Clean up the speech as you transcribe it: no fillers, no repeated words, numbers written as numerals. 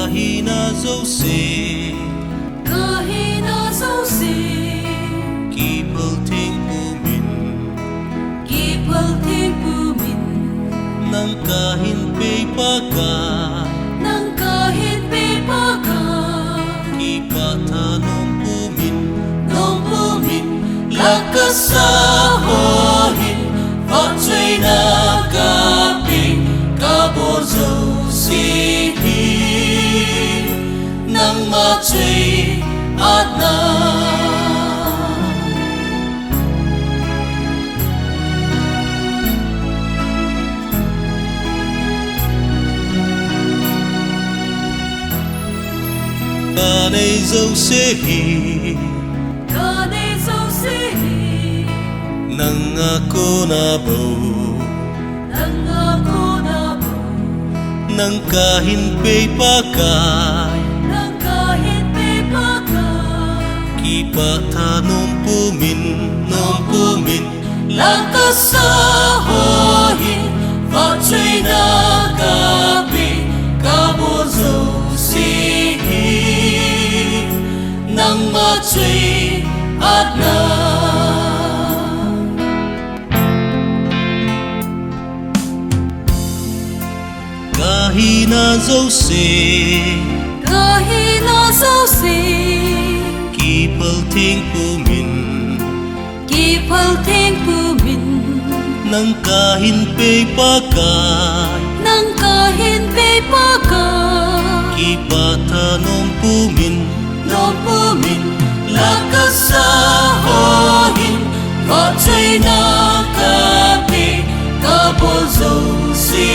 Kahina dấu xê Kipal ting pu min Nang kahin pe pagay Kipata nong pu min Lakasahohin Phật truy na kaping Kabor dấu si Nang ma truy at na Ka nay dấu xê Nang ako na bau Nang kahin pe pagay Kipata nong pu min Lakasahohin Phật truy na kaping Kabor dấu si Nang ma truy at na Kahina dấu xê Kipal ting pu min Nang kahin pe pagay Kipata nong pu min Lakasahohin Phật truy na kaping Kabor dấu si